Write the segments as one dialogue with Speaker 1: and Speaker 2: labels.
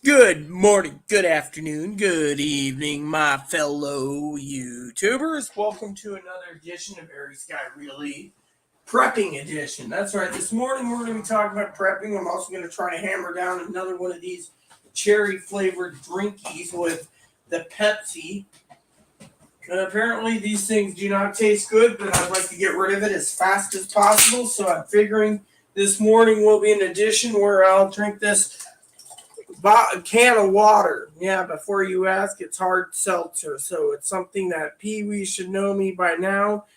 Speaker 1: Good morning, good afternoon, good evening, my fellow YouTubers. Welcome to another edition of Airy Sky Really Prepping Edition. That's right, this morning we're going to be talking about prepping. I'm also going to try to hammer down another one of these cherry flavored drinkies with the Pepsi. And apparently these things do not taste good, but I'd like to get rid of it as fast as possible. So I'm figuring this morning will be an edition where I'll drink this a can of water. Yeah, before you ask, it's hard seltzer. So it's something that Pee Wee should know me by now.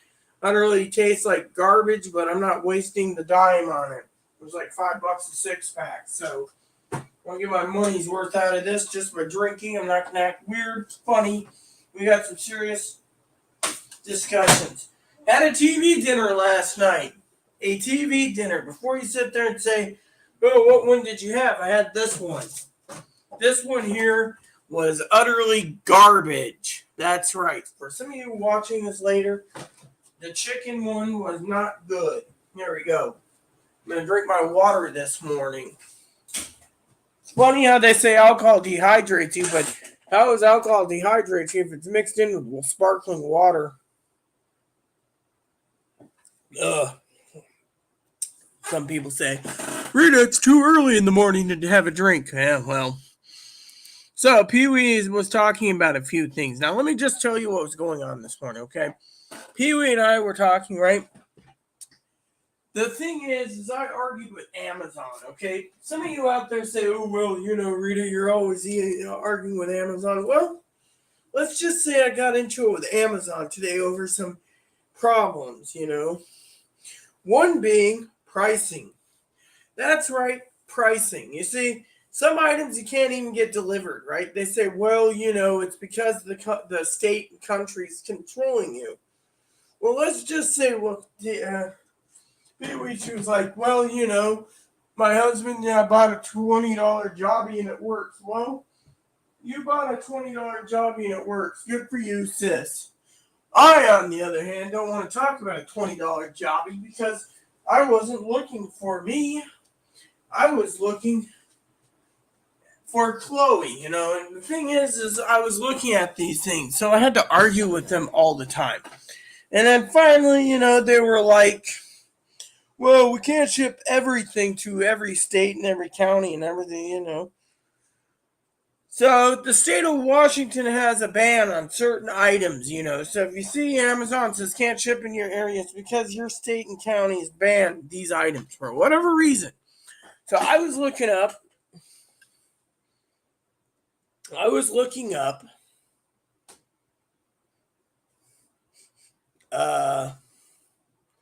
Speaker 1: Utterly tastes like garbage, but I'm not wasting the dime on it. It was like $5 a six pack. So I'll get my money's worth out of this just by drinking. I'm not going to act weird, funny. We got some serious discussions. Had a TV dinner last night. A TV dinner. Before you sit there and say, oh, what one did you have? I had this one. This one here was utterly garbage. That's right. For some of you watching this later, the chicken one was not good. Here we go. I'm going to drink my water this morning. It's funny how they say alcohol dehydrates you, but how does alcohol dehydrate you if it's mixed in with sparkling water? Ugh. Some people say, Rita, it's too early in the morning to have a drink. Yeah, well. So Pee Wee was talking about a few things. Now let me just tell you what was going on this morning, okay? Pee Wee and I were talking, right? The thing is I argued with Amazon, okay? Some of you out there say, oh, well, Rita, you're always arguing with Amazon. Well, let's just say I got into it with Amazon today over some problems. One being pricing. That's right, pricing. You see, some items you can't even get delivered, right? They say, well, it's because the state and country is controlling you. Well, let's just say, well, she was like, well, my husband bought a $20 jobby and it works. Well, you bought a $20 jobby and it works. Good for you, sis. I, on the other hand, don't want to talk about a $20 jobby because I wasn't looking for me. I was looking for Chloe, and the thing is I was looking at these things, so I had to argue with them all the time. And then finally, they were like, well, we can't ship everything to every state and every county and everything. So the state of Washington has a ban on certain items. So if you see Amazon says can't ship in your area, it's because your state and county has banned these items for whatever reason. So I was looking up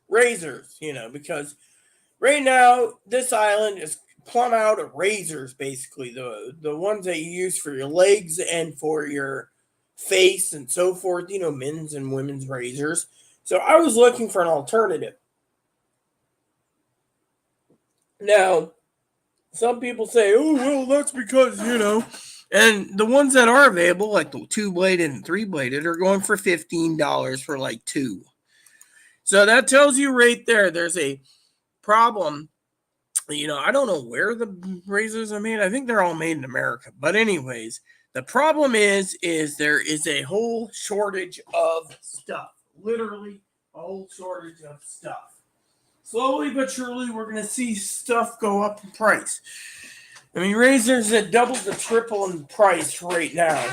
Speaker 1: razors, because right now this island is plumb out of razors, basically the ones that you use for your legs and for your face and so forth, men's and women's razors. So I was looking for an alternative. Now, some people say, oh, well, that's because, and the ones that are available, like the 2-bladed and 3-bladed, are going for $15 for like two. So that tells you right there's a problem. I don't know where the razors are made. I think they're all made in America. But anyways, the problem is there is a whole shortage of stuff. Literally a whole shortage of stuff. Slowly but surely, we're going to see stuff go up in price. I mean, razors at double to triple in price right now.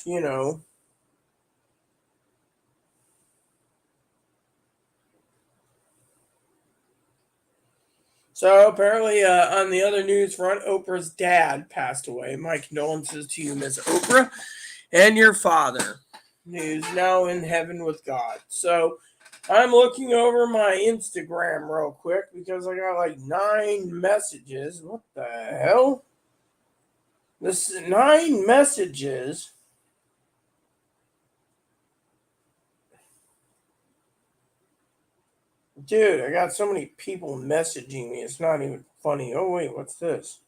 Speaker 1: You know. So apparently, on the other news front, Oprah's dad passed away. My condolences to you, Miss Oprah, and your father, who's now in heaven with God. So I'm looking over my Instagram real quick because I got like 9 messages. What the hell? This 9 messages. Dude, I got so many people messaging me. It's not even funny. Oh, wait, what's this?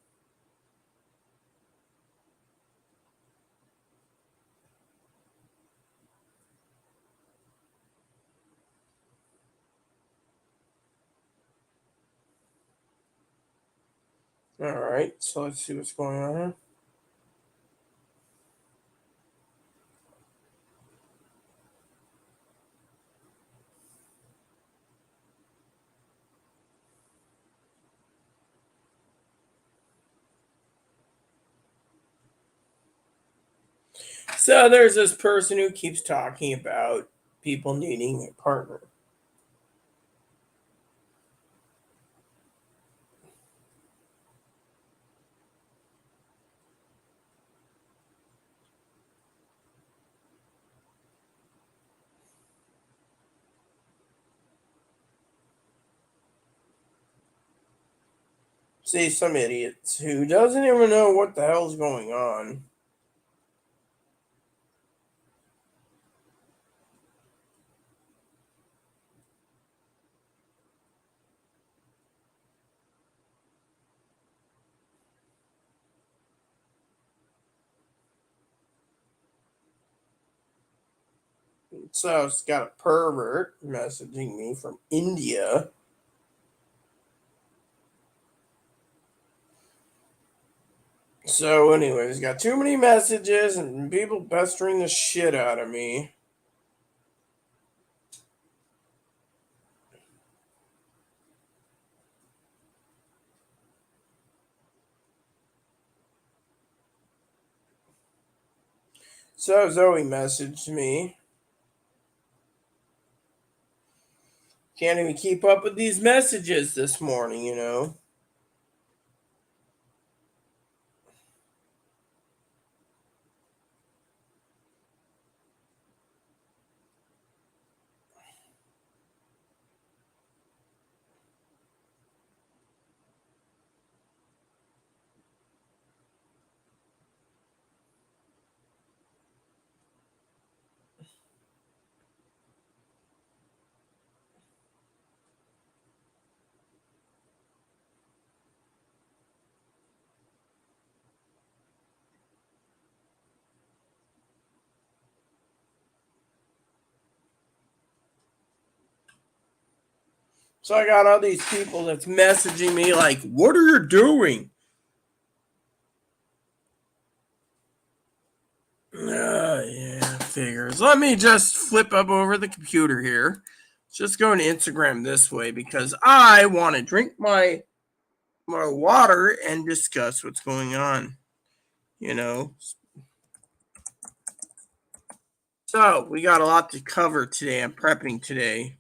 Speaker 1: All right, so let's see what's going on here. So there's this person who keeps talking about people needing a partner. See, some idiots who doesn't even know what the hell's going on. So it's got a pervert messaging me from India. So, anyways, got too many messages and people pestering the shit out of me. So Zoe messaged me. Can't even keep up with these messages this morning, you know. So I got all these people that's messaging me like, "What are you doing?" Yeah, figures. Let me just flip up over the computer here. Just go to Instagram this way because I want to drink my water and discuss what's going on. You know. So we got a lot to cover today. I'm prepping today.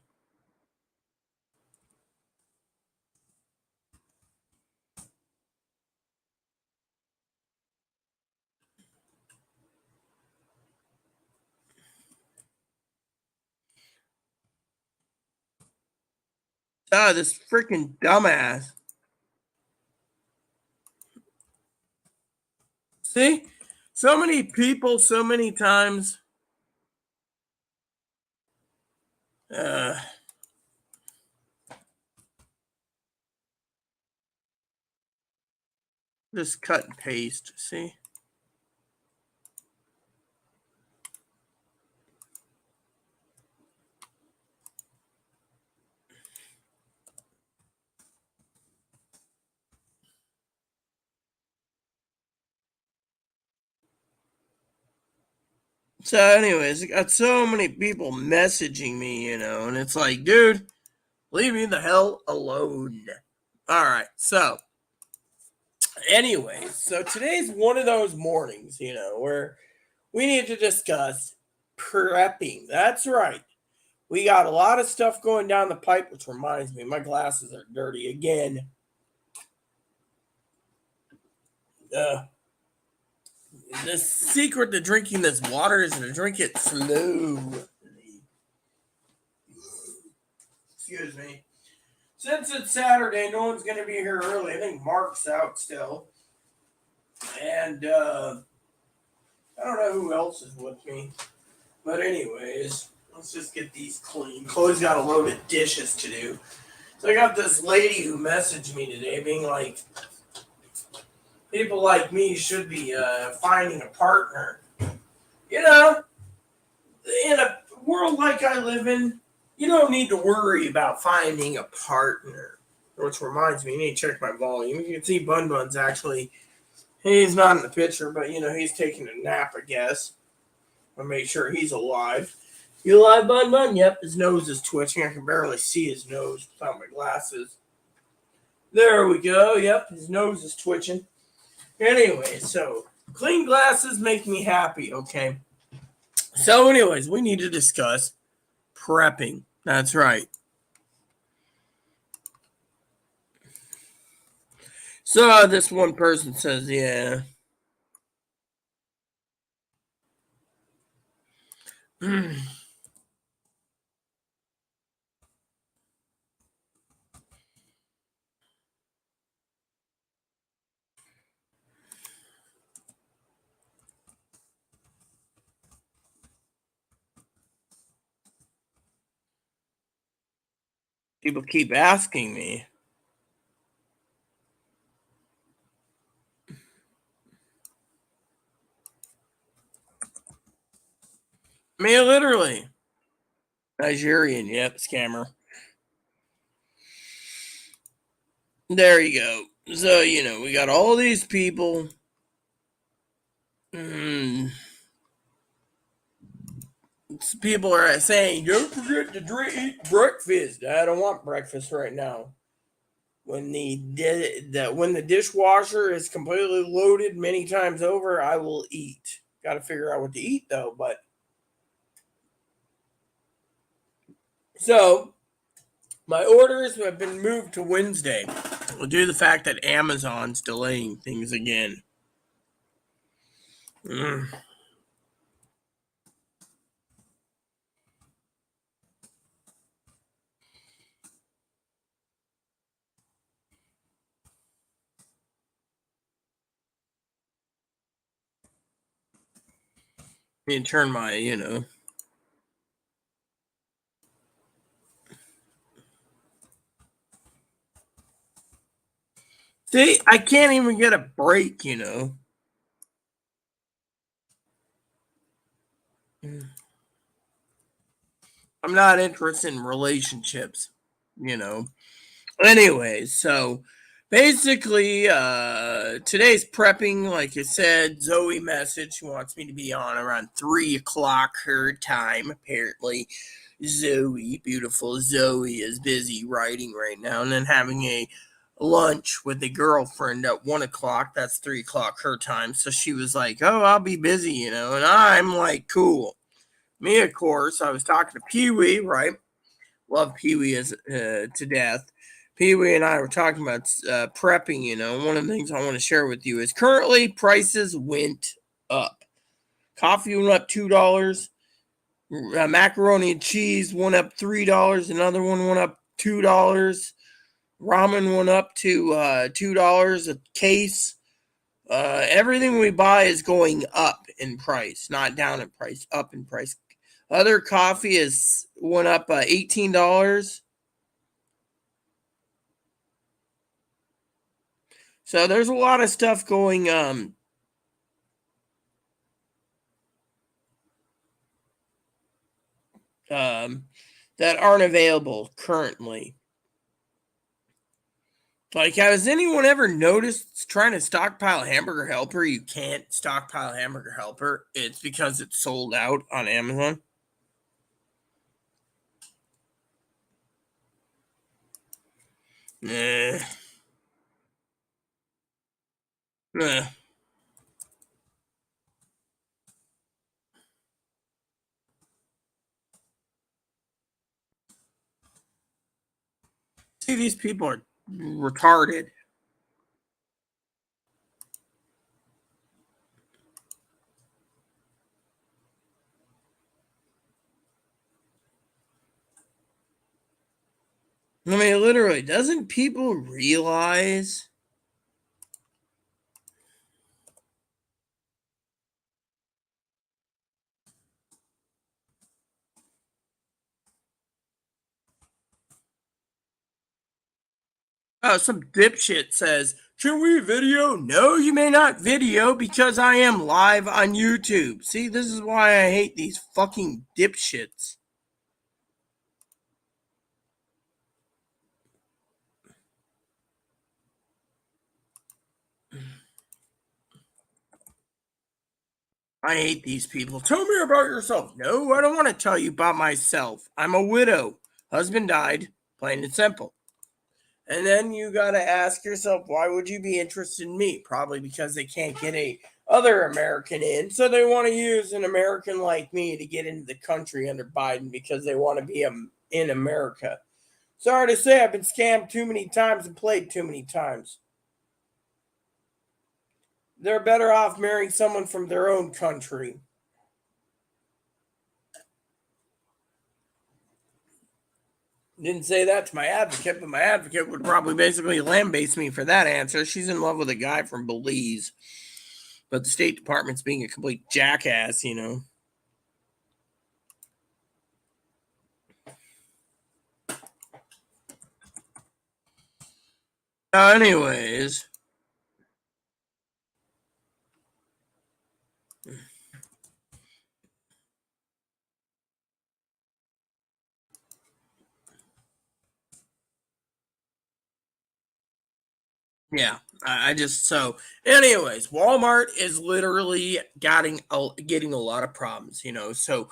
Speaker 1: This freaking dumbass. See? So many people, so many times. Uh, just cut and paste. See? So, anyways, I got so many people messaging me, you know, and it's like, dude, leave me the hell alone. All right. So, anyways, so today's one of those mornings, you know, where we need to discuss prepping. That's right. We got a lot of stuff going down the pipe, which reminds me, my glasses are dirty again. Uh, the secret to drinking this water is to drink it slowly. Excuse me. Since it's Saturday, no one's going to be here early. I think Mark's out still. And I don't know who else is with me. But, anyways, let's just get these clean. Chloe's got a load of dishes to do. So I got this lady who messaged me today being like, people like me should be finding a partner. You know, in a world like I live in, you don't need to worry about finding a partner. Which reminds me, I need to check my volume. You can see Bun Bun's actually, he's not in the picture, but he's taking a nap, I guess. I'll make sure he's alive. You alive, Bun Bun? Yep, his nose is twitching. I can barely see his nose without my glasses. There we go. Yep, his nose is twitching. Anyway, so clean glasses make me happy, okay? So, anyways, we need to discuss prepping. That's right. So, this one person says, yeah. People keep asking me. I mean, literally. Nigerian, yep, scammer. There you go. So, we got all these people. People are saying, don't forget to eat breakfast. I don't want breakfast right now. When the dishwasher is completely loaded many times over, I will eat. Got to figure out what to eat though. But so my orders have been moved to Wednesday due to the fact that Amazon's delaying things again. Me turn my, See, I can't even get a break, I'm not interested in relationships, Anyways, so basically, today's prepping, like I said, Zoe messaged. She wants me to be on around 3 o'clock her time. Apparently, Zoe, beautiful Zoe, is busy writing right now and then having a lunch with a girlfriend at 1 o'clock. That's 3 o'clock her time. So she was like, oh, I'll be busy, and I'm like, cool. Me, of course, I was talking to Pee Wee, right? Love Pee Wee as to death. Pee Wee and I were talking about prepping. One of the things I want to share with you is currently prices went up. Coffee went up $2. Macaroni and cheese went up $3. Another one went up $2. Ramen went up to $2 a case. Everything we buy is going up in price, not down in price, up in price. Other coffee went up $18. So there's a lot of stuff going that aren't available currently. Like, has anyone ever noticed trying to stockpile Hamburger Helper? You can't stockpile Hamburger Helper. It's because it's sold out on Amazon. Nah. Nah. See, these people are retarded. I mean, literally, doesn't people realize? Oh, some dipshit says, can we video? No, you may not video because I am live on YouTube. See, this is why I hate these fucking dipshits. I hate these people. Tell me about yourself. No, I don't want to tell you about myself. I'm a widow. Husband died, plain and simple. And then you got to ask yourself, why would you be interested in me? Probably because they can't get a other American in, so they want to use an American like me to get into the country under Biden because they want to be in America. Sorry to say, I've been scammed too many times and played too many times. They're better off marrying someone from their own country. Didn't say that to my advocate, but my advocate would probably basically lambaste me for that answer. She's in love with a guy from Belize, but the State Department's being a complete jackass, you know. Anyways, yeah, I just so. Anyways, Walmart is literally getting a lot of problems, you know. So,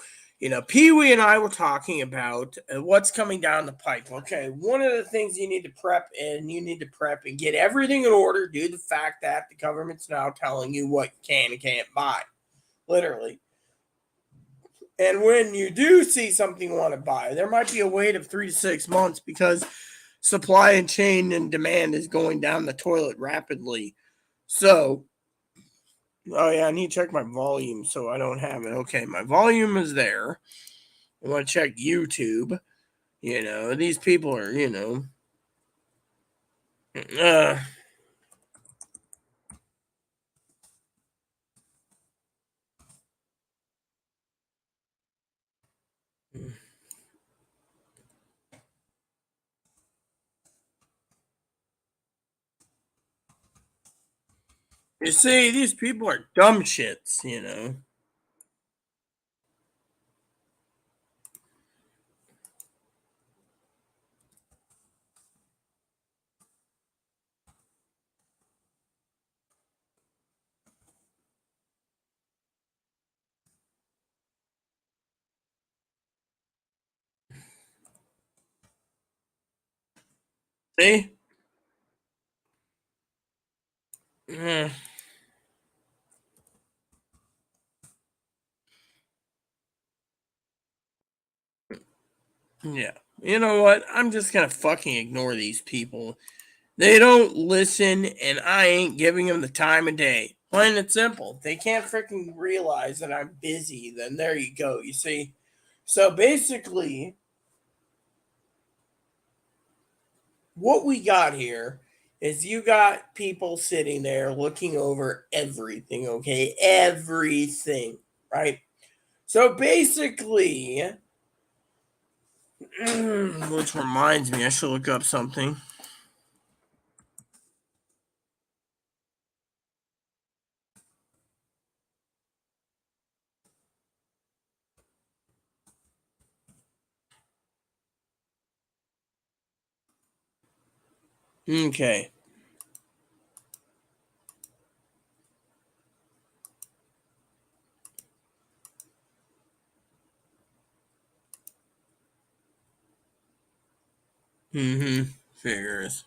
Speaker 1: Pee Wee and I were talking about what's coming down the pipe. Okay, one of the things you need to prep and get everything in order due to the fact that the government's now telling you what you can and can't buy, literally. And when you do see something you want to buy, there might be a wait of 3 to 6 months because supply and chain and demand is going down the toilet rapidly. So, oh yeah, I need to check my volume so I don't have it. Okay, my volume is there. I want to check YouTube. These people are, uh, you see, these people are dumb shits. See? Uh, yeah. You know what? I'm just gonna fucking ignore these people. They don't listen, and I ain't giving them the time of day. Plain and simple. They can't freaking realize that I'm busy. Then there you go. You see? So basically, what we got here is you got people sitting there looking over everything, okay? Everything, right? So basically, which reminds me, I should look up something. Okay. Mm-hmm. Figures.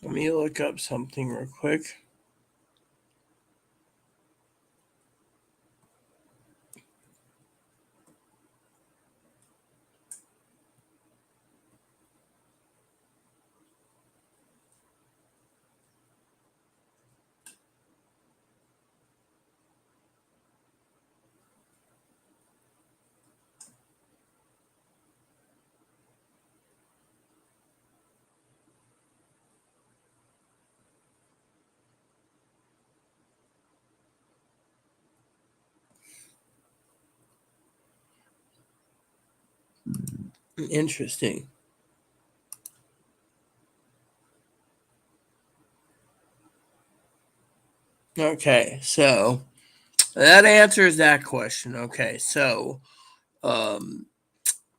Speaker 1: Let me look up something real quick. Interesting. Okay, so that answers that question. Okay, so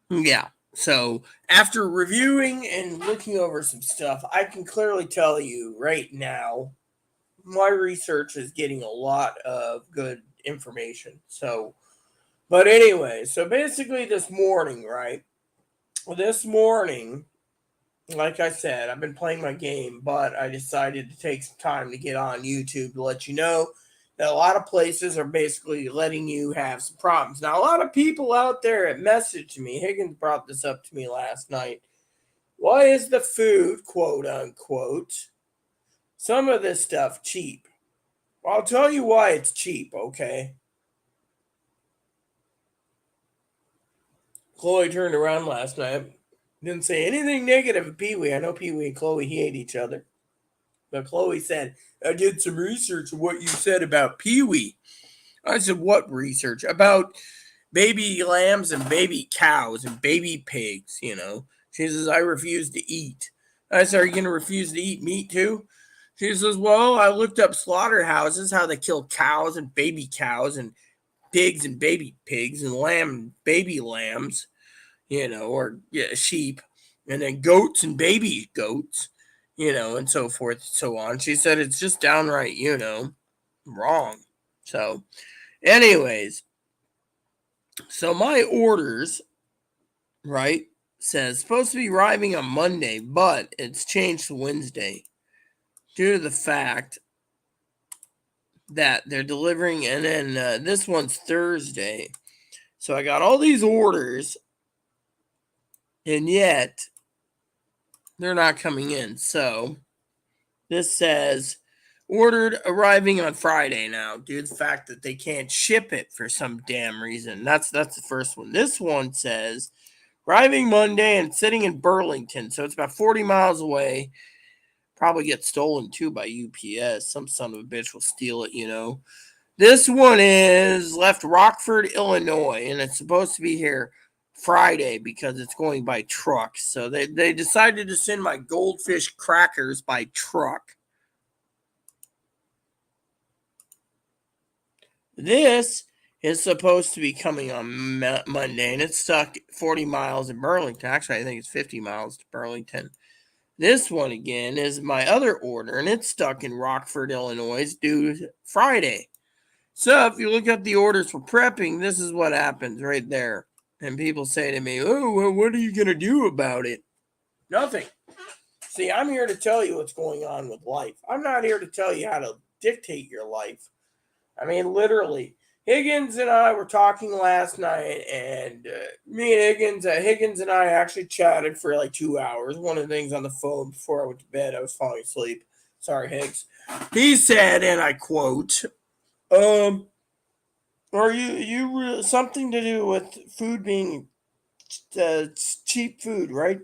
Speaker 1: yeah. So after reviewing and looking over some stuff, I can clearly tell you right now my research is getting a lot of good information. So, but anyway, so basically this morning, right? This morning, like I said, I've been playing my game, but I decided to take some time to get on YouTube to let you know that a lot of places are basically letting you have some problems. Now, a lot of people out there have messaged me. Higgins brought this up to me last night. Why is the food, quote unquote, some of this stuff cheap? Well, I'll tell you why it's cheap, okay? Chloe turned around last night. Didn't say anything negative of Pee Wee. I know Pee Wee and Chloe hate each other. But Chloe said, I did some research of what you said about Pee Wee. I said, what research? About baby lambs and baby cows and baby pigs, you know. She says, I refuse to eat. I said, are you going to refuse to eat meat too? She says, well, I looked up slaughterhouses, how they kill cows and pigs and baby pigs and lamb and baby lambs, you know, or yeah, sheep, and then goats and baby goats, you know, and so forth and so on. She said it's just downright, you know, wrong. So, anyways, so my orders, right, says supposed to be arriving on Monday, but it's changed to Wednesday due to the fact that they're delivering, and then this one's Thursday. So I got all these orders, and yet they're not coming in. So this says ordered arriving on Friday now, due to the fact that they can't ship it for some damn reason. That's the first one. This one says arriving Monday and sitting in Burlington, so it's about 40 miles away. Probably get stolen too by UPS. Some son of a bitch will steal it, you know. This one is left Rockford, Illinois, and it's supposed to be here Friday because it's going by truck. So they decided to send my goldfish crackers by truck. This is supposed to be coming on Monday, and it's stuck 40 miles in Burlington. Actually, I think it's 50 miles to Burlington. This one again is my other order, and it's stuck in Rockford, Illinois, due Friday. So if you look at the orders for prepping, this is what happens right there. And people say to me, oh, well, what are you going to do about it? Nothing. See, I'm here to tell you what's going on with life. I'm not here to tell you how to dictate your life. I mean, literally. Higgins and I were talking last night, and me and Higgins and I actually chatted for like 2 hours. One of the things on the phone before I went to bed, I was falling asleep. Sorry, Higgs. He said, and I quote, are you something to do with food being cheap food, right?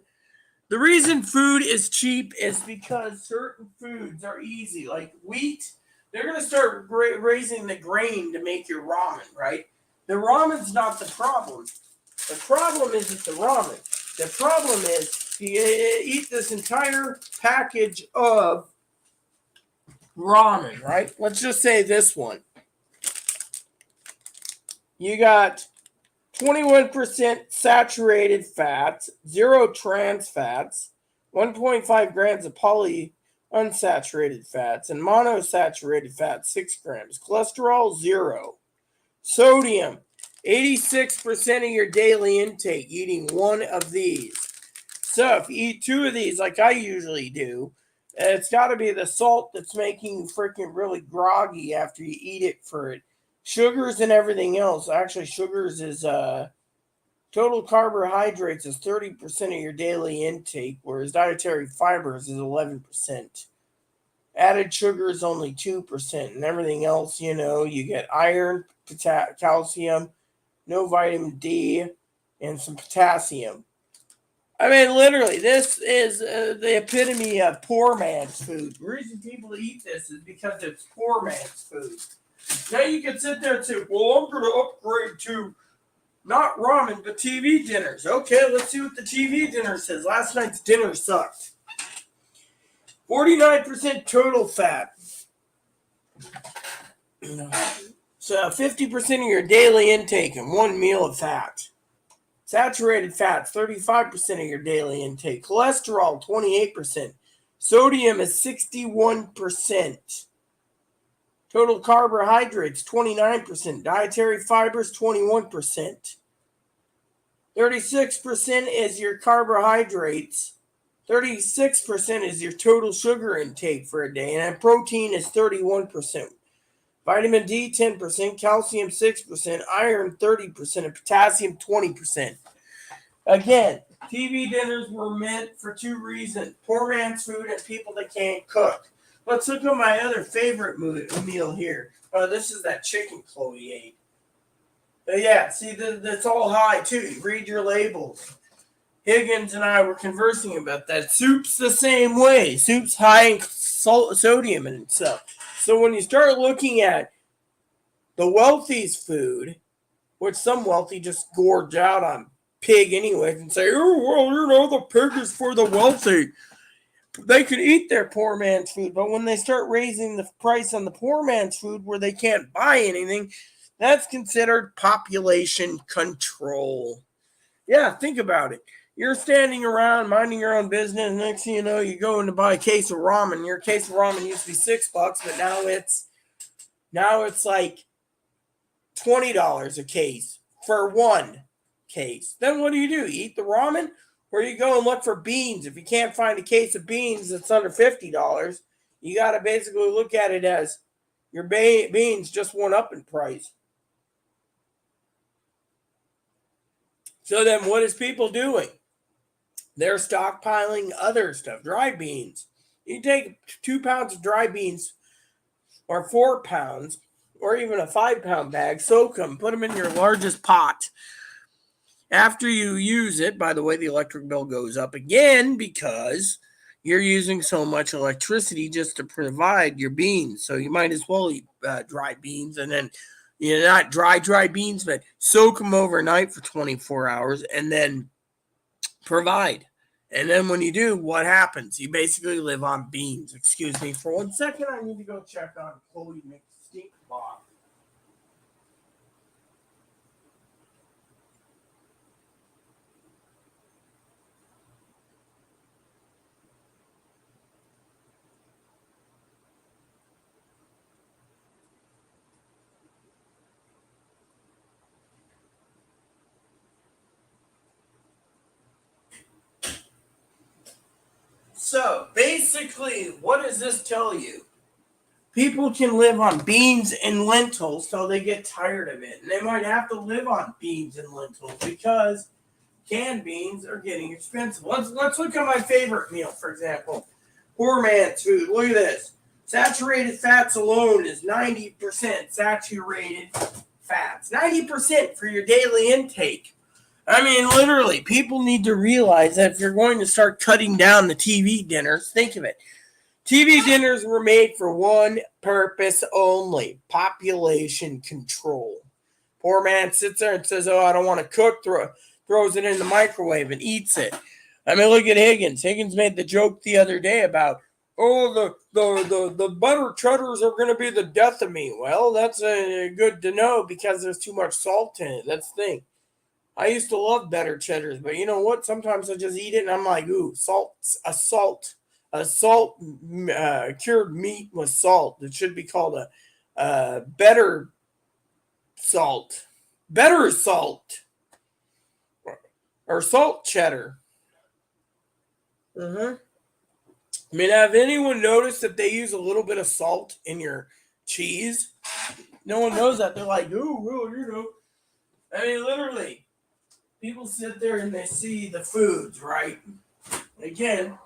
Speaker 1: The reason food is cheap is because certain foods are easy, like wheat. They're going to start raising the grain to make your ramen, right? The ramen's not the problem. The problem isn't the ramen. The problem is you eat this entire package of ramen, right? Let's just say this one. You got 21% saturated fats, 0 trans fats, 1.5 grams of polyunsaturated fats, and monosaturated fats, 6 grams. Cholesterol, 0. Sodium, 86% of your daily intake, eating one of these. So if you eat 2 of these like I usually do, it's got to be the salt that's making you freaking really groggy after you eat it for it. Sugars and everything else. Actually, sugars is total carbohydrates is 30% of your daily intake, whereas dietary fibers is 11%. Added sugar is only 2%, and everything else, you know, you get iron, calcium, no vitamin D, and some potassium. I mean, literally, this is the epitome of poor man's food. The reason people eat this is because it's poor man's food. Now you can sit there and say, well, I'm going to upgrade to Not ramen, but TV dinners. Okay, let's see what the TV dinner says. Last night's dinner sucked. 49% total fat. So 50% of your daily intake in one meal of fat. Saturated fats, 35% of your daily intake. Cholesterol, 28%. Sodium is 61%. Total carbohydrates, 29%. Dietary fibers, 21%. 36% is your carbohydrates. 36% is your total sugar intake for a day. And protein is 31%. Vitamin D, 10%. Calcium, 6%. Iron, 30%. And potassium, 20%. Again, TV dinners were meant for two reasons. Poor man's food and people that can't cook. Let's look at my other favorite meal here. This is that chicken Chloe ate. Yeah, see, that's all high, too. Read your labels. Higgins and I were conversing about that. Soup's the same way. Soup's high in sodium and stuff. So when you start looking at the wealthy's food, which some wealthy just gorge out on pig anyway and say, oh, well, the pig is for the wealthy. They can eat their poor man's food, but when they start raising the price on the poor man's food where they can't buy anything, that's considered population control. Yeah, think about it. You're standing around minding your own business, and next thing you know, you go in to buy a case of ramen. Your case of ramen used to be $6, but now it's like $20 a case for one case. Then what do? You eat the ramen, or you go and look for beans. If you can't find a case of beans that's under $50, you got to basically look at it as your beans just went up in price. So then what is people doing? They're stockpiling other stuff, dry beans. You take 2 pounds of dry beans or 4 pounds or even a 5-pound bag, soak them, put them in your largest pot. After you use it, by the way, the electric bill goes up again because you're using so much electricity just to provide your beans. So you might as well eat dry beans, and then not dry beans, but soak them overnight for 24 hours and then provide. And then when you do, what happens? You basically live on beans. Excuse me for 1 second. I need to go check on Chloe McStinkbot. So basically, what does this tell you? People can live on beans and lentils till they get tired of it. And they might have to live on beans and lentils because canned beans are getting expensive. Let's look at my favorite meal, for example. Poor man's food. Look at this. Saturated fats alone is 90% saturated fats. 90% for your daily intake. I mean, literally, people need to realize that if you're going to start cutting down the TV dinners, think of it. TV dinners were made for one purpose only: population control. Poor man sits there and says, oh, I don't want to cook, throws it in the microwave and eats it. I mean, look at Higgins. Higgins made the joke the other day about, oh, the butter cheddars are going to be the death of me. Well, that's good to know because there's too much salt in it. That's the thing. I used to love better cheddars, but you know what? Sometimes I just eat it and I'm like, ooh, cured meat with salt. It should be called a better salt, or salt cheddar. I mean, have anyone noticed that they use a little bit of salt in your cheese? No one knows that. They're like, ooh, well, I mean, literally. People sit there and they see the foods, right? Again,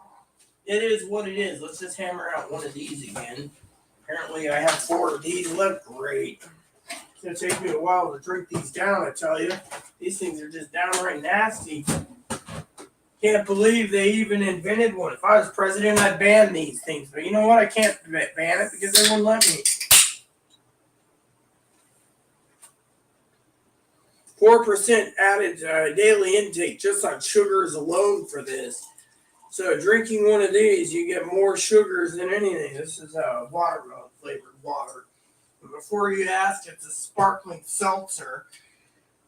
Speaker 1: it is what it is. Let's just hammer out one of these again. Apparently, I have 4 of these left. Great. It's going to take me a while to drink these down, I tell you. These things are just downright nasty. Can't believe they even invented one. If I was president, I'd ban these things. But you know what? I can't ban it because they won't let me. 4% added daily intake just on sugars alone for this. So drinking one of these, you get more sugars than anything. This is watermelon flavored water. And before you ask, it's a sparkling seltzer,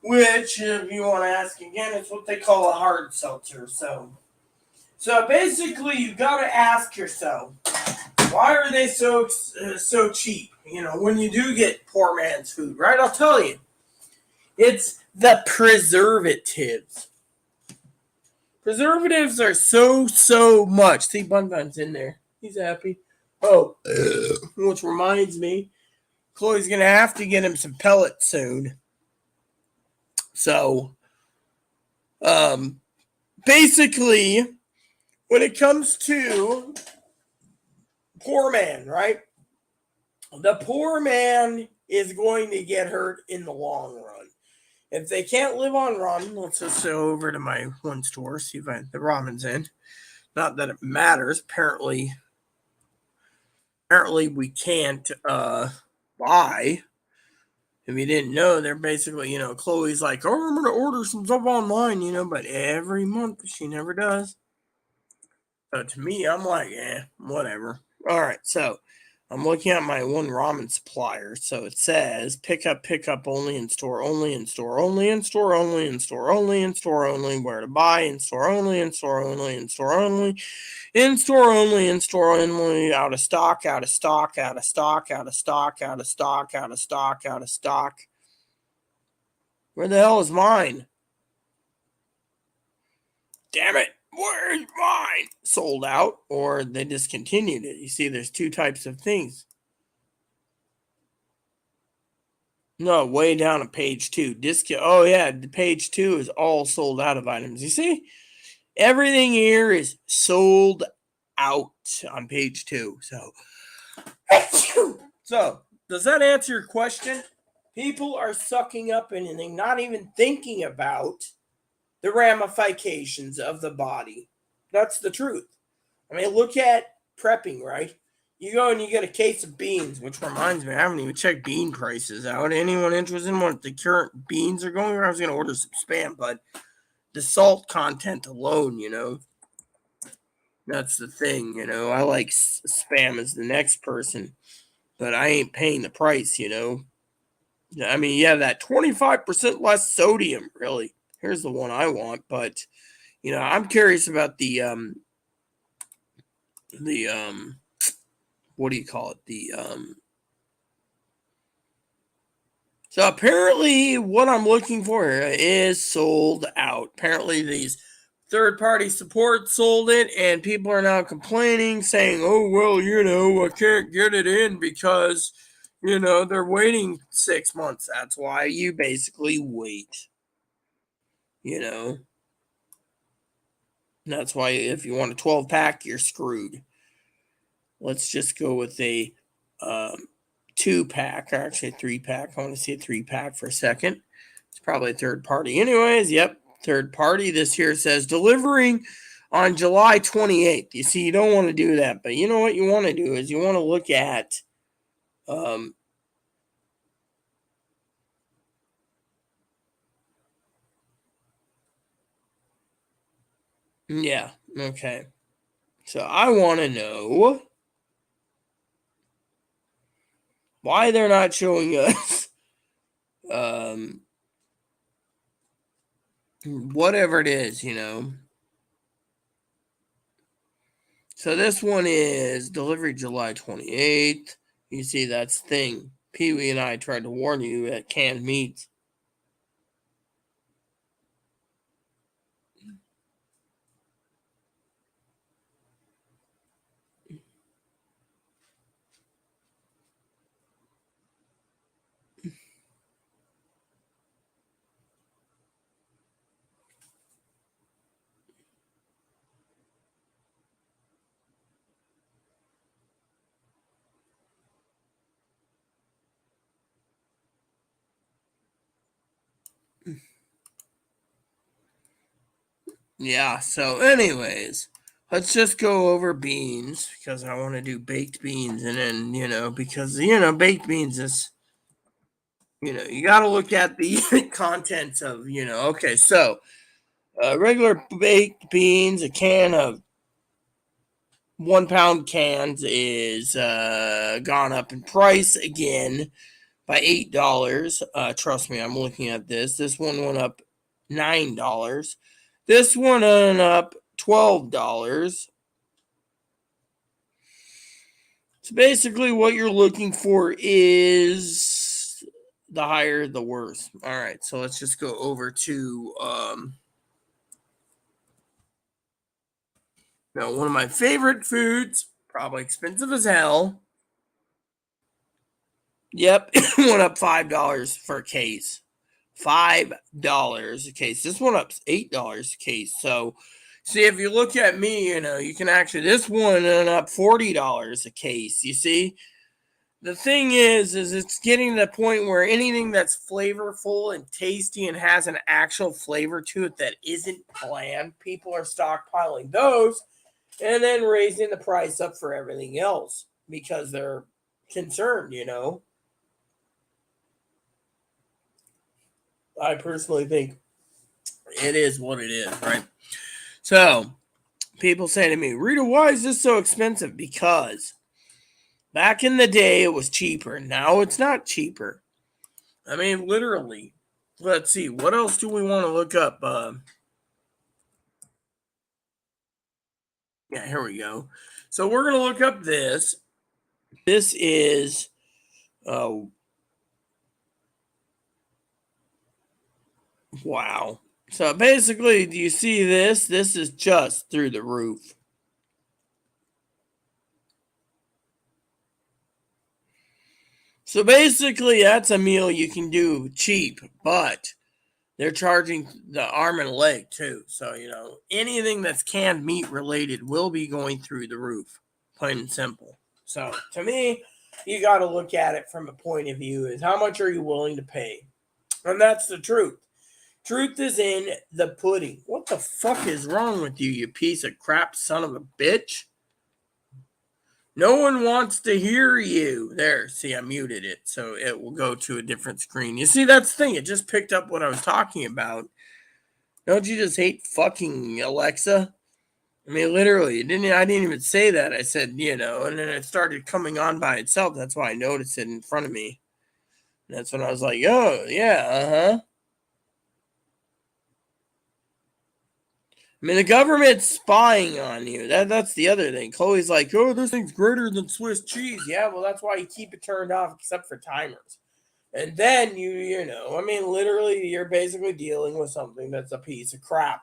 Speaker 1: which, if you want to ask again, it's what they call a hard seltzer. So basically, you got to ask yourself, why are they so cheap? When you do get poor man's food, right? I'll tell you, it's the preservatives. Preservatives are so much. See, Bun Bun's in there. He's happy. Oh, which reminds me, Chloe's gonna have to get him some pellets soon. So, basically, when it comes to poor man, right? The poor man is going to get hurt in the long run. If they can't live on ramen, let's just go over to my one store, see if the ramen's in. Not that it matters. Apparently we can't buy. If you didn't know, they're basically, Chloe's like, oh, I'm going to order some stuff online, but every month she never does. So to me, I'm like, whatever. All right, so I'm looking at my one ramen supplier. So it says pick up only in store, only in store, only in store, only in store, only in store, only where to buy, in store only, in store only, in store only, in store only, in store only, out of stock, out of stock, out of stock, out of stock, out of stock, out of stock, out of stock. Where the hell is mine? Damn it. Where's mine? Sold out, or they discontinued it. You see, there's two types of things. No, way down at page 2. Oh, yeah, page 2 is all sold out of items. You see? Everything here is sold out on page 2. So, does that answer your question? People are sucking up anything, not even thinking about the ramifications of the body. That's the truth. I mean, look at prepping, right? You go and you get a case of beans, which reminds me, I haven't even checked bean prices out. Anyone interested in what the current beans are going? I was going to order some Spam, but the salt content alone, that's the thing, I like Spam as the next person, but I ain't paying the price, I mean, yeah, that 25% less sodium, really. Here's the one I want, but I'm curious about the what do you call it? So apparently what I'm looking for is sold out. Apparently these third-party support sold it, and people are now complaining, saying, oh, well, I can't get it in because, they're waiting 6 months. That's why you basically wait. That's why if you want a 12-pack, you're screwed. Let's just go with a 2-pack, or actually a 3-pack. I want to see a 3-pack for a second. It's probably a third party. Anyways, yep, third party. This here says delivering on July 28th. You see, you don't want to do that, but you know what you want to do is you want to look at yeah, okay. So I want to know why they're not showing us whatever it is, So this one is delivery July 28th. You see, that's the thing. Pee-wee and I tried to warn you at canned meats. Yeah, so anyways, let's just go over beans because I want to do baked beans, and then, because, baked beans is You got to look at the contents of, okay, so regular baked beans, a can of 1 pound cans is gone up in price again by $8. Trust me, I'm looking at this. This one went up $9. This one went up $12. So basically, what you're looking for is the higher, the worse. All right, so let's just go over to now one of my favorite foods, probably expensive as hell. Yep, it went up $5 for a case. $5 a case. This one up $8 a case. So, see, if you look at me, you can actually this one went up $40 a case. You see, the thing is it's getting to the point where anything that's flavorful and tasty and has an actual flavor to it that isn't bland, people are stockpiling those and then raising the price up for everything else because they're concerned. I personally think it is what it is, right? So people say to me, Rita, why is this so expensive? Because back in the day it was cheaper. Now it's not cheaper. I mean, literally. Let's see. What else do we want to look up? Yeah, here we go. So we're going to look up this. This is, uh, wow. So basically, do you see this? This is just through the roof. So basically, that's a meal you can do cheap, but they're charging the arm and leg too. So, anything that's canned meat related will be going through the roof, plain and simple. So, to me, you got to look at it from a point of view is how much are you willing to pay? And that's the truth. Truth is in the pudding. What the fuck is wrong with you, you piece of crap son of a bitch? No one wants to hear you. There, see, I muted it, so it will go to a different screen. You see, that's the thing. It just picked up what I was talking about. Don't you just hate fucking Alexa? I mean, literally, I didn't even say that. I said, and then it started coming on by itself. That's why I noticed it in front of me. And that's when I was like, oh, yeah, uh-huh. I mean, the government's spying on you. That's the other thing. Chloe's like, oh, this thing's greater than Swiss cheese. Yeah, well, that's why you keep it turned off, except for timers. And then I mean, literally, you're basically dealing with something that's a piece of crap.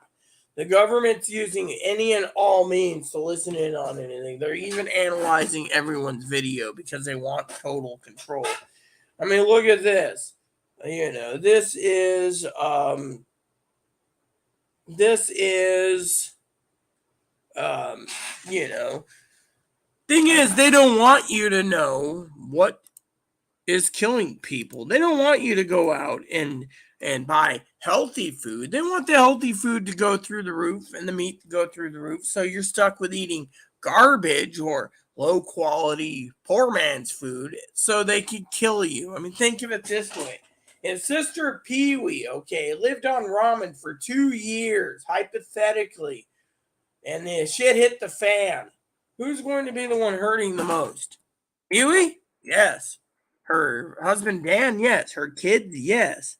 Speaker 1: The government's using any and all means to listen in on anything. They're even analyzing everyone's video because they want total control. I mean, look at this. This is this is um, you know, thing is they don't want you to know what is killing people. They don't want you to go out and buy healthy food. They want the healthy food to go through the roof and the meat to go through the roof. So you're stuck with eating garbage or low quality poor man's food so they can kill you. I mean, think of it this way. If Sister Pee Wee, okay, lived on ramen for 2 years, hypothetically, and the shit hit the fan, who's going to be the one hurting the most? Pee Wee? Yes. Her husband Dan, yes. Her kids, yes.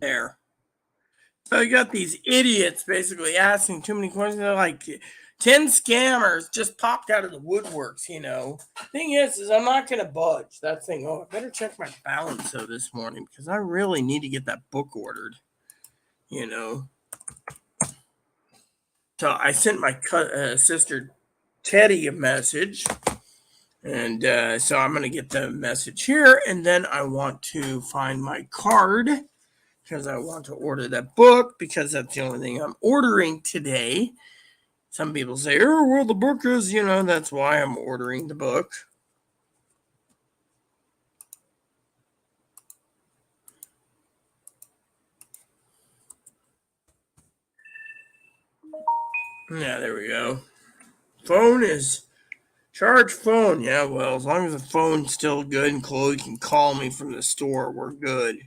Speaker 1: There. So you got these idiots basically asking too many questions. They're like 10 scammers just popped out of the woodworks, you know. Thing is I'm not gonna budge. That thing, oh, I better check my balance though this morning because I really need to get that book ordered, you know. So I sent my sister Teddy a message, and so I'm gonna get the message here, and then I want to find my card because I want to order that book because that's the only thing I'm ordering today. Some people say, oh, well, the book is, you know, that's why I'm ordering the book. Yeah, there we go. Phone is charge phone. Yeah, well, as long as the phone's still good and Chloe can call me from the store, we're good.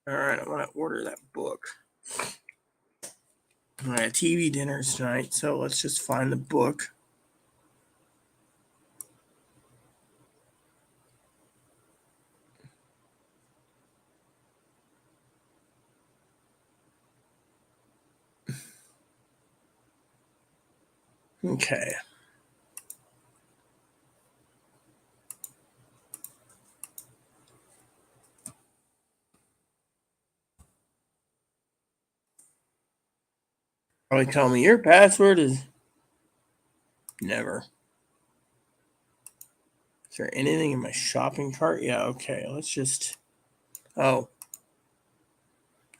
Speaker 1: All right, I want to order that book. All right, TV dinners tonight, so let's just find the book. Okay. Probably tell me your password is never. Is there anything in my shopping cart? Yeah, okay. Let's just. Oh.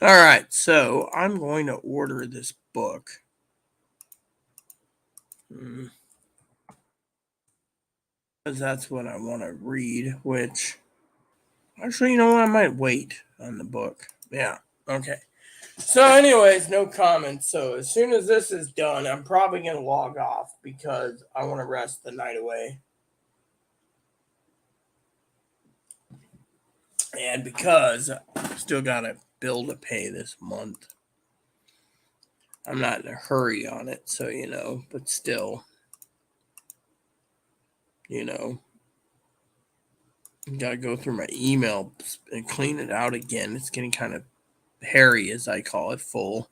Speaker 1: All right, so I'm going to order this book. Because that's what I want to read, which. Actually, you know what? I might wait on the book. Yeah, okay. So, anyways, no comments. So, as soon as this is done, I'm probably going to log off because I want to rest the night away. And because I still got a bill to pay this month. I'm not in a hurry on it, so you know, but still, you know, gotta go through my email and clean it out again. It's getting kind of hairy, as I call it, full.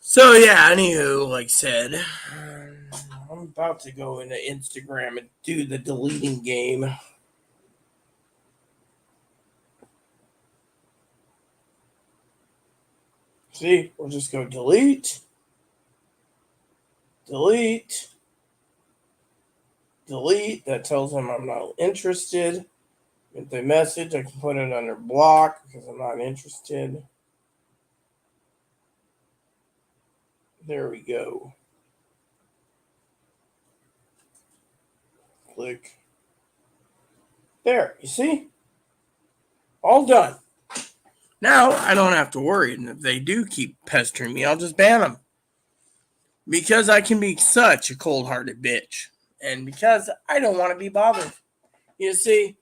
Speaker 1: So yeah, anywho, like I said, I'm about to go into Instagram and do the deleting game. See, we'll just go delete, delete, delete. That tells them I'm not interested. If they message, I can put it under block because I'm not interested. There we go. Click. There, you see? All done. Now I don't have to worry. And if they do keep pestering me, I'll just ban them. Because I can be such a cold hearted bitch. And because I don't want to be bothered. You see,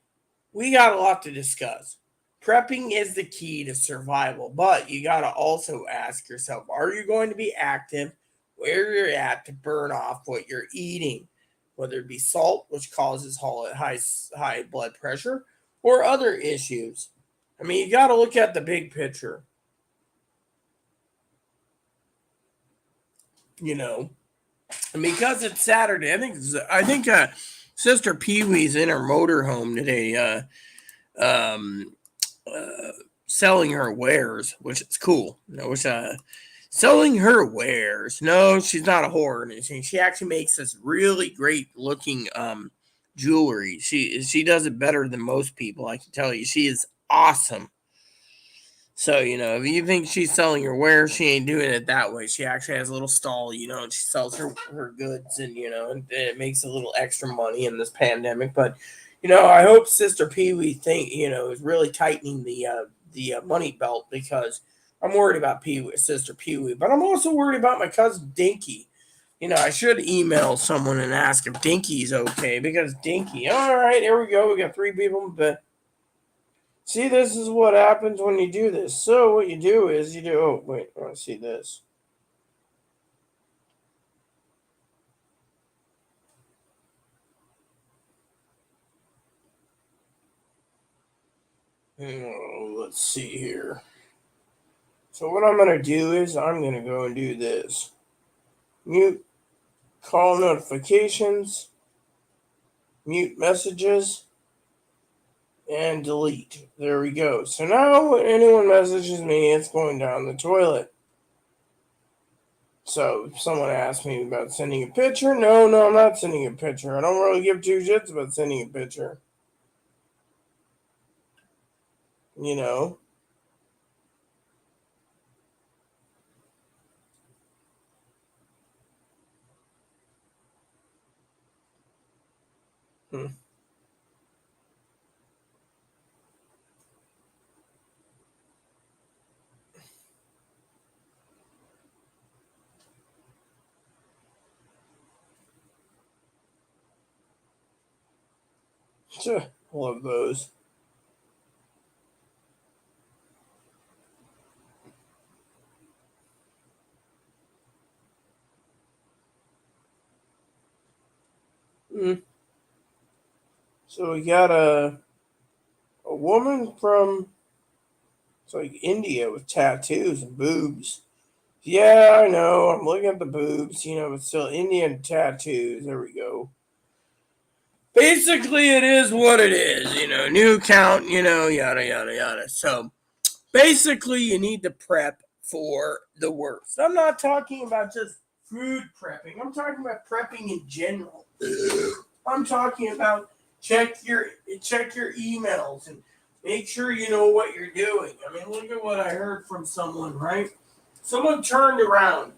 Speaker 1: we got a lot to discuss. Prepping is the key to survival, but you got to also ask yourself, are you going to be active where you're at to burn off what you're eating? Whether it be salt, which causes high blood pressure, or other issues. I mean, you got to look at the big picture, you know. And because it's Saturday, I think Sister Pee Wee's in her motorhome today. Um, uh, Selling her wares, which is cool. You know, selling her wares. No, she's not a whore or anything. She actually makes this really great looking jewelry. She does it better than most people. I can tell you, she is awesome. So, you know, if you think she's selling her wares, she ain't doing it that way. She actually has a little stall, you know, and she sells her goods and, you know, and it makes a little extra money in this pandemic. But, you know, I hope Sister Pee Wee is really tightening the money belt because I'm worried about Sister Pee Wee, but I'm also worried about my cousin Dinky. You know, I should email someone and ask if Dinky's okay because Dinky, all right, here we go. We got three people, but see, this is what happens when you do this. So what you do is you do. Oh wait, I want to see this. Let's see here. So what I'm going to do is I'm going to go and do this. Mute call notifications, mute messages, and delete. There we go. So now when anyone messages me, it's going down the toilet. So if someone asks me about sending a picture, no, I'm not sending a picture. I don't really give two shits about sending a picture. You know? Love those. So we got a woman from it's like India with tattoos and boobs. Yeah, I know. I'm looking at the boobs, but still Indian tattoos. There we go. Basically, it is what it is, new account, yada, yada, yada. So, basically, you need to prep for the worst. I'm not talking about just food prepping. I'm talking about prepping in general. I'm talking about check your emails and make sure you know what you're doing. I mean, look at what I heard from someone, right? Someone turned around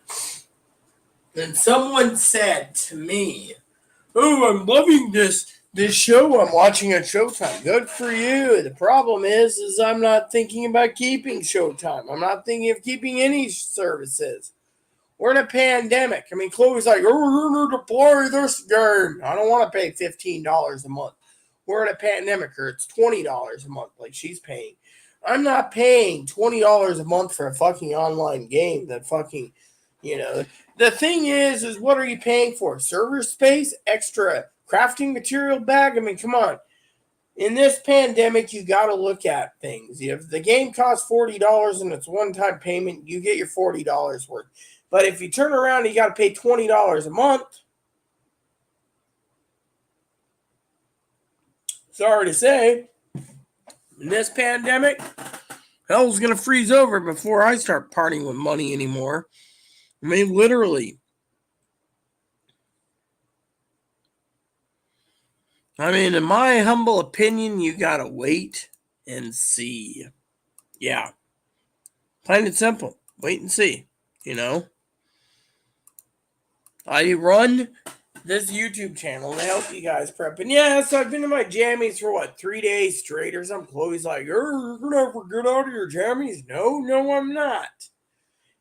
Speaker 1: and someone said to me, "Oh, I'm loving this show I'm watching on Showtime. Good for you. The problem is I'm not thinking about keeping Showtime. I'm not thinking of keeping any services. We're in a pandemic. I mean, Chloe's like, oh, you need to play this game. I don't want to pay $15 a month. We're in a pandemic, or it's $20 a month, like she's paying. I'm not paying $20 a month for a fucking online game that fucking, The thing is what are you paying for? Server space? Extra crafting material bag? I mean, come on. In this pandemic, you got to look at things. If the game costs $40 and it's one-time payment, you get your $40 worth. But if you turn around and you got to pay $20 a month, sorry to say, in this pandemic, hell's going to freeze over before I start partying with money anymore. I mean, literally. I mean, in my humble opinion, you got to wait and see. Yeah. Plain and simple. Wait and see. I run this YouTube channel to help you guys prep. And yes, I've been in my jammies for 3 days straight or something. Chloe's like, you're going to ever get out of your jammies? No, I'm not.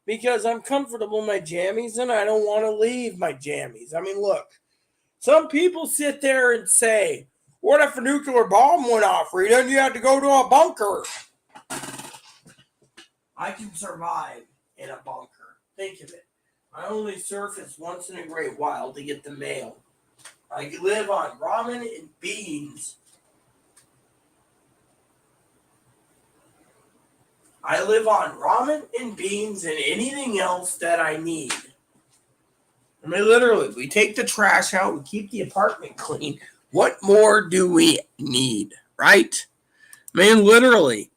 Speaker 1: Because I'm comfortable in my jammies and I don't want to leave my jammies. I mean, look, some people sit there and say, what if a nuclear bomb went off, Rita, and you had to go to a bunker? I can survive in a bunker. Think of it. I only surface once in a great while to get the mail. I live on ramen and beans. I live on ramen and beans and anything else that I need. I mean, literally, we take the trash out, we keep the apartment clean. What more do we need, right? I mean, literally.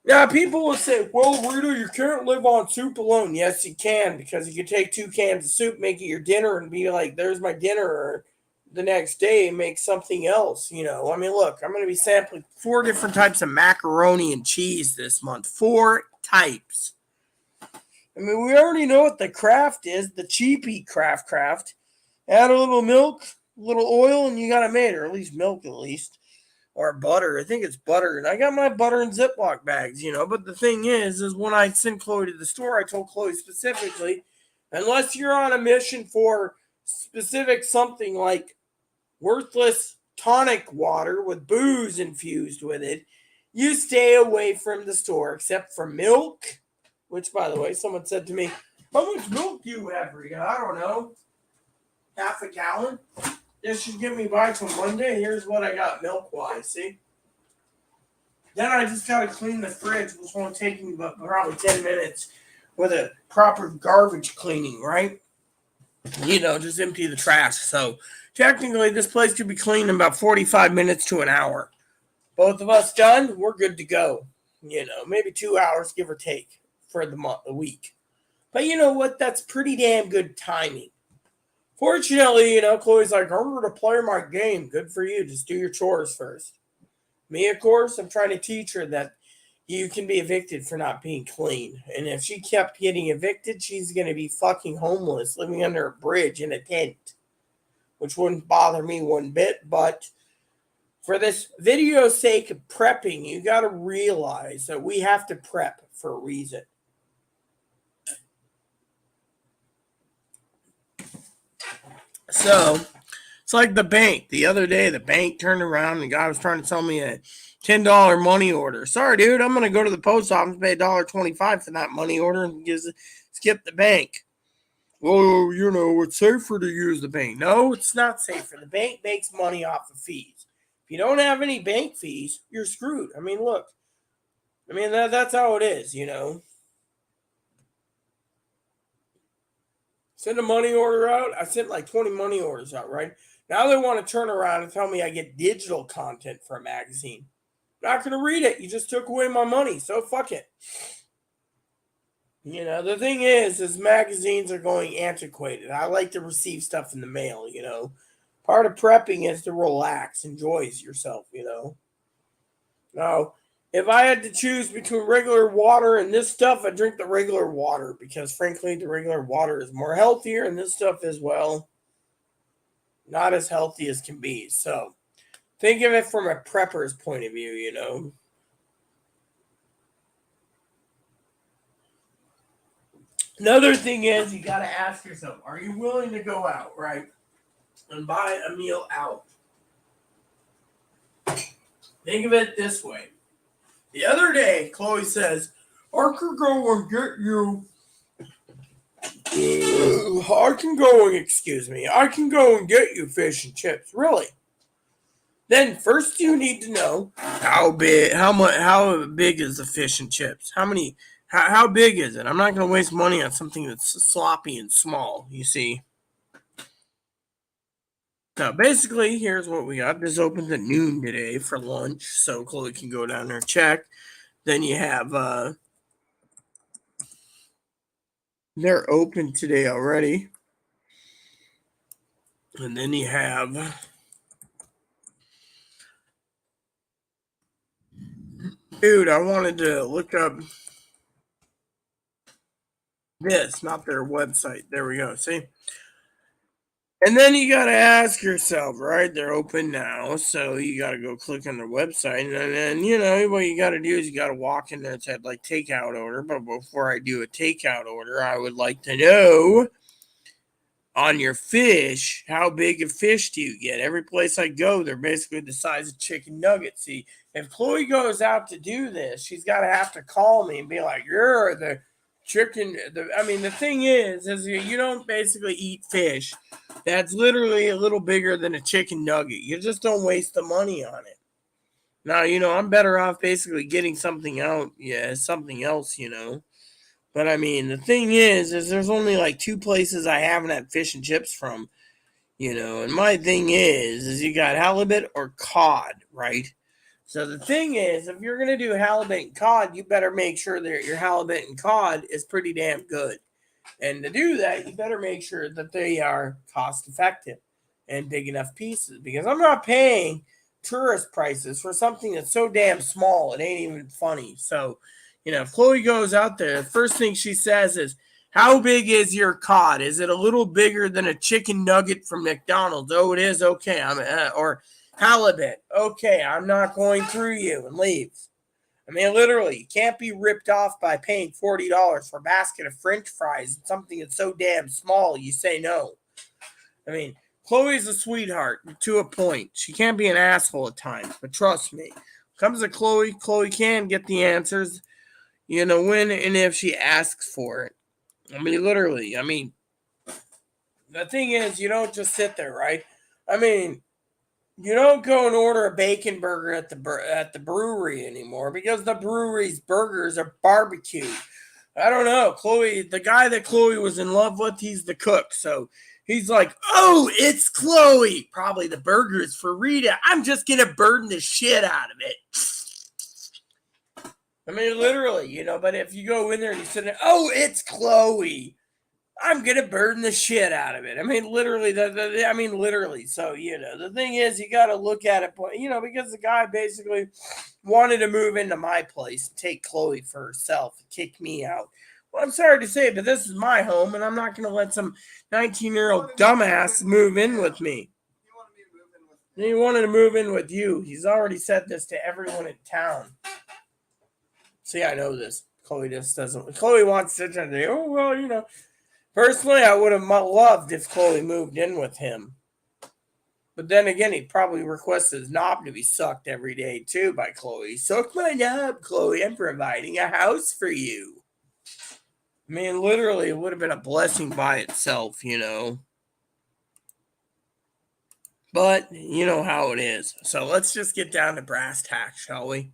Speaker 1: Yeah, people will say, well, Rita, you can't live on soup alone. Yes, you can, because you can take 2 cans of soup, make it your dinner, and be like, there's my dinner. Or the next day, make something else, I mean, look, I'm going to be sampling 4 different types of macaroni and cheese this month. 4 types. I mean, we already know what the craft is, the cheapy craft. Add a little milk, a little oil, and you got it made, or at least milk at least. Or butter. I think it's butter. And I got my butter in Ziploc bags, But the thing is when I sent Chloe to the store, I told Chloe specifically, unless you're on a mission for specific something like worthless tonic water with booze infused with it, you stay away from the store, except for milk, which, by the way, someone said to me, how much milk do you have, Rita? I don't know. Half a gallon? This should get me by till Monday. Here's what I got milk-wise, see? Then I just gotta clean the fridge, which won't take me but probably 10 minutes with a proper garbage cleaning, right? Just empty the trash. So technically, this place could be cleaned in about 45 minutes to an hour. Both of us done, we're good to go. Maybe 2 hours, give or take, for the week. But you know what? That's pretty damn good timing. Fortunately, Chloe's like, I'm going to play my game. Good for you. Just do your chores first. Me, of course, I'm trying to teach her that you can be evicted for not being clean. And if she kept getting evicted, she's going to be fucking homeless, living under a bridge in a tent, which wouldn't bother me one bit. But for this video's sake of prepping, you got to realize that we have to prep for a reason. So it's like the bank. The other day, the bank turned around and the guy was trying to sell me a $10 money order. Sorry, dude, I'm going to go to the post office, pay $1.25 for that money order and skip the bank. Well, it's safer to use the bank. No, it's not safer. The bank makes money off of fees. If you don't have any bank fees, you're screwed. I mean, look. That's how it is, Send a money order out. I sent like 20 money orders out, right? Now they want to turn around and tell me I get digital content for a magazine. Not going to read it. You just took away my money, so fuck it. The thing is magazines are going antiquated. I like to receive stuff in the mail, Part of prepping is to relax, enjoy yourself, Now, if I had to choose between regular water and this stuff, I'd drink the regular water because, frankly, the regular water is more healthier, and this stuff is, well, not as healthy as can be. So, think of it from a prepper's point of view, Another thing is you got to ask yourself, are you willing to go out, right, and buy a meal out? Think of it this way. The other day, Chloe says, I could go and get you. I can go and get you fish and chips. Really? Then first you need to know how big is the fish and chips? How big is it? I'm not going to waste money on something that's sloppy and small, you see. So basically, here's what we got. This opens at noon today for lunch, so Chloe can go down there and check. Then you have they're open today already. And then you have dude, I wanted to look up this, not their website. There we go. See? And then you got to ask yourself, right? They're open now. So you got to go click on their website. And then, what you got to do is you got to walk in there and say, like, takeout order. But before I do a takeout order, I would like to know on your fish, how big of fish do you get? Every place I go, they're basically the size of chicken nuggets. See, if Chloe goes out to do this, she's got to have to call me and be like, you're the chicken. The thing is you don't basically eat fish that's literally a little bigger than a chicken nugget. You just don't waste the money on it. Now, I'm better off basically getting something else, But the thing is there's only like two places I haven't had fish and chips from, and my thing is you got halibut or cod, right? So the thing is, if you're going to do halibut and cod, you better make sure that your halibut and cod is pretty damn good. And to do that, you better make sure that they are cost effective and big enough pieces, because I'm not paying tourist prices for something that's so damn small, it ain't even funny. So, if Chloe goes out there, the first thing she says is, how big is your cod? Is it a little bigger than a chicken nugget from McDonald's? Oh, it is? Okay. Or halibut. Okay, I'm not going through you, and leaves. Literally, you can't be ripped off by paying $40 for a basket of French fries and something that's so damn small you say no. Chloe's a sweetheart to a point. She can't be an asshole at times, but trust me, comes to Chloe can get the answers, when and if she asks for it. Literally, the thing is, you don't just sit there, right? You don't go and order a bacon burger at the brewery anymore because the brewery's burgers are barbecued. I don't know. Chloe, the guy that Chloe was in love with, he's the cook. So he's like, oh, it's Chloe. Probably the burger is for Rita. I'm just going to burn the shit out of it. I mean, literally, but if you go in there and you sit there, oh, it's Chloe. I'm going to burn the shit out of it. I mean, literally, literally. So, the thing is, you got to look at it, because the guy basically wanted to move into my place and take Chloe for herself and kick me out. Well, I'm sorry to say, but this is my home, and I'm not going to let some 19-year-old dumbass move in with me. He wanted to move in with you. He's already said this to everyone in town. See, I know this. Chloe just doesn't. Chloe wants to say, oh, well, personally, I would have loved if Chloe moved in with him. But then again, he'd probably request his knob to be sucked every day, too, by Chloe. Suck my knob, Chloe. I'm providing a house for you. I mean, literally, it would have been a blessing by itself, But you know how it is. So let's just get down to brass tacks, shall we?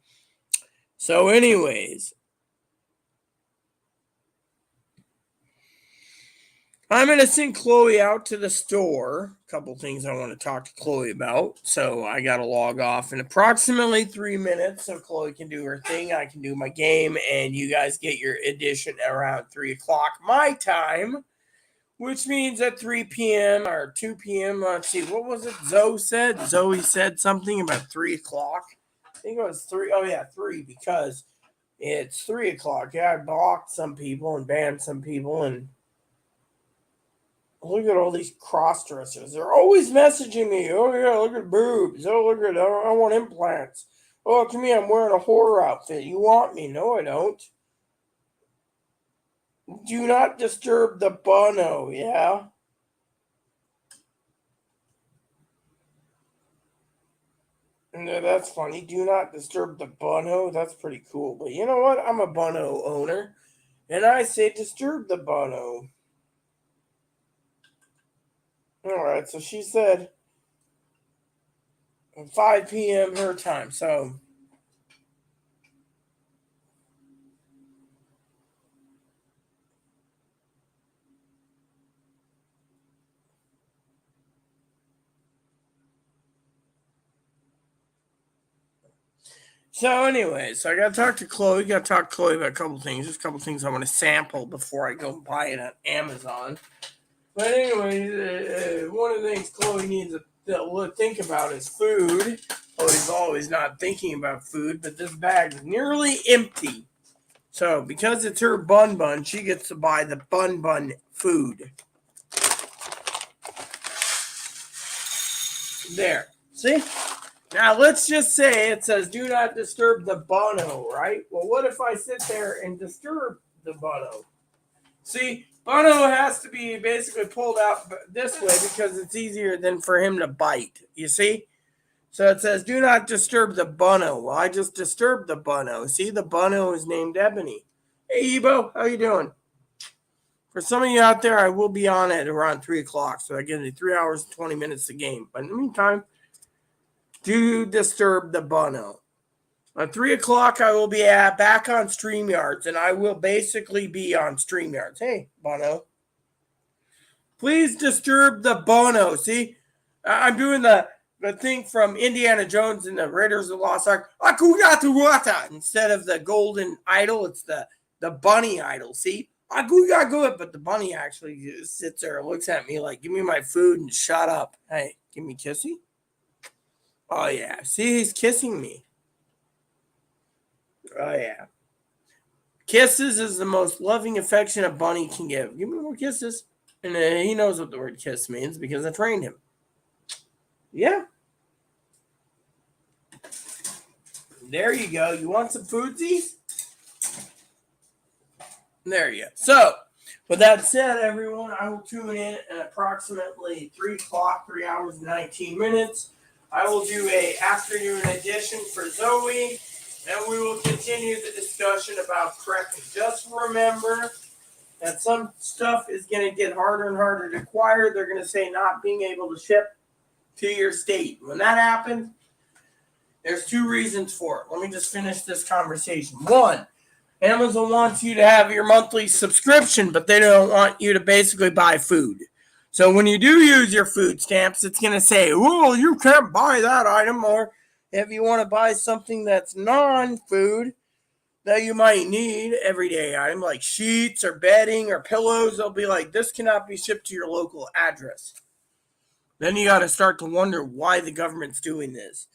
Speaker 1: So anyways, I'm going to send Chloe out to the store. A couple things I want to talk to Chloe about. So I got to log off in approximately 3 minutes so Chloe can do her thing. I can do my game, and you guys get your edition around 3 o'clock my time, which means at 3 p.m. or 2 p.m. Let's see, what was it Zoe said? Zoe said something about 3 o'clock. I think it was 3. Oh, yeah, 3, because it's 3 o'clock. Yeah, I blocked some people and banned some people, and look at all these cross-dressers. They're always messaging me. Oh, yeah, look at boobs. Oh, look at, I want implants. Oh, to me, I'm wearing a horror outfit. You want me? No, I don't. Do not disturb the Bono, yeah? No, that's funny. Do not disturb the Bono. That's pretty cool. But you know what? I'm a Bono owner. And I say disturb the Bono. All right, so she said 5 p.m. her time. So anyways, I got to talk to Chloe. Got to talk to Chloe about a couple things. Just a couple things I want to sample before I go buy it on Amazon. But anyway, one of the things Chloe needs to think about is food. Chloe's always not thinking about food, but this bag is nearly empty. So because it's her bun, she gets to buy the bun food. There. See? Now let's just say it says do not disturb the Bono, right? Well, what if I sit there and disturb the Bono? See, Bono has to be basically pulled out this way because it's easier than for him to bite. You see? So it says do not disturb the Bono. Well, I just disturbed the Bono. See, the Bono is named Ebony. Hey, Ebo, how you doing? For some of you out there, I will be on at around 3 o'clock, so I get 3 hours and 20 minutes a game. But in the meantime, do disturb the Bono. At 3 o'clock, I will be back on StreamYards, and I will basically be on StreamYards. Hey, Bono. Please disturb the Bono. See, I'm doing the thing from Indiana Jones and the Raiders of the Lost Ark. Akugatuwata. Instead of the golden idol, it's the bunny idol. See? Akugagu. But the bunny actually sits there and looks at me like, give me my food and shut up. Hey, give me kissy. Oh, yeah. See, he's kissing me. Oh, yeah. Kisses is the most loving affection a bunny can give. Give me more kisses. And he knows what the word kiss means because I trained him. Yeah. There you go. You want some foodsies? There you go. So, with that said, everyone, I will tune in at approximately 3 o'clock, 3 hours and 19 minutes. I will do a afternoon edition for Zoe, and we will continue the discussion about prepping. Just remember that some stuff is going to get harder and harder to acquire. They're going to say not being able to ship to your state. When that happens, there's two reasons for it. Let me just finish this conversation. One, Amazon wants you to have your monthly subscription, but they don't want you to basically buy food. So when you do use your food stamps, it's going to say, oh, you can't buy that item. Or if you want to buy something that's non-food that you might need, everyday item like sheets or bedding or pillows, they'll be like, this cannot be shipped to your local address. Then you got to start to wonder why the government's doing this.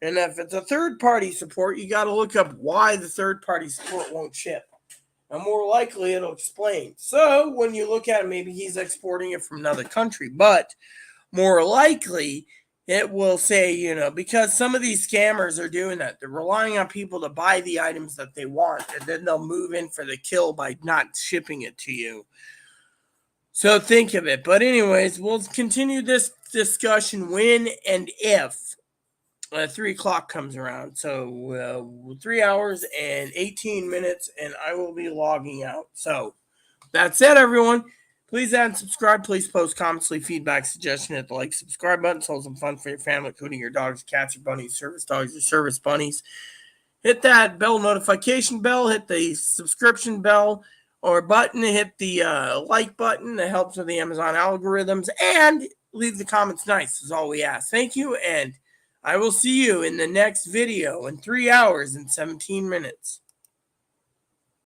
Speaker 1: And if it's a third-party support, you got to look up why the third-party support won't ship. And more likely, it'll explain. So when you look at it, maybe he's exporting it from another country. But more likely, it will say, because some of these scammers are doing that. They're relying on people to buy the items that they want. And then they'll move in for the kill by not shipping it to you. So think of it. But anyways, we'll continue this discussion when and if 3 o'clock comes around. So 3 hours and 18 minutes, and I will be logging out. So that's it, everyone. Please add and subscribe. Please post comments, leave feedback, suggestion, hit the like, subscribe button. So some fun for your family, including your dogs, cats, your bunnies, service dogs, your service bunnies. Hit that bell notification bell. Hit the subscription bell or button. Hit the like button. That helps with the Amazon algorithms. And leave the comments nice is all we ask. Thank you, and I will see you in the next video in 3 hours and 17 minutes.